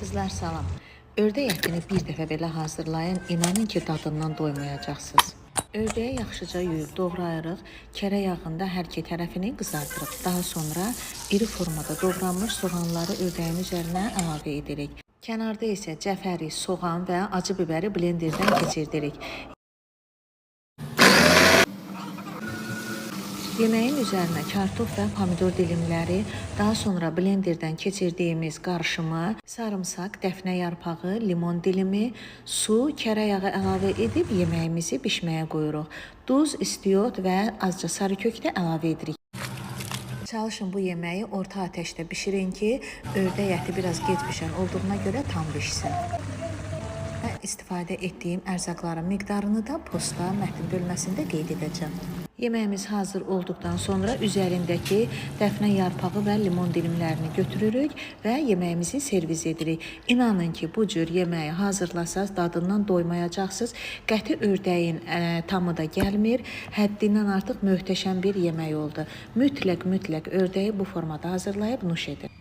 Qızlar salam. Ördək ətini bir dəfə belə hazırlayın, inanın ki, dadından doymayacaqsınız. Ördəyi yaxşıca yuyub doğrayırıq, kərə yağında hər iki tərəfini qızardırıq. Daha sonra iri formada doğranmış soğanları ördəyin üzərinə əlavə edirik. Kənarda isə cəfəri, soğan və acı biberi blenderdən keçirdirik. Yeməyin üzərinə kartof və pomidor dilimləri, daha sonra blenderdən keçirdiyimiz qarışımı, sarımsaq, dəfnə yarpağı, limon dilimi, su, kərə yağı əlavə edib yeməyimizi bişməyə qoyuruq. Duz, istiot və azca sarı kök də əlavə edirik. Çalışın bu yeməyi orta ateşdə bişirin ki, ördək əti biraz gec bişən olduğuna görə tam bişsin. Və istifadə etdiyim ərzaqların miqdarını da postda mətn bölməsində qeyd edəcəm. Yeməyimiz hazır olduqdan sonra üzərindəki dəfnə yarpağı və limon dilimlərini götürürük və yeməyimizi servis edirik. İnanın ki, bu cür yeməyi hazırlasaz dadından doymayacaqsınız. Qəti ördəyin tamı da gəlmir. Həddindən artıq möhtəşəm bir yemək oldu. Mütləq ördəyi bu formada hazırlayıb nuş edin.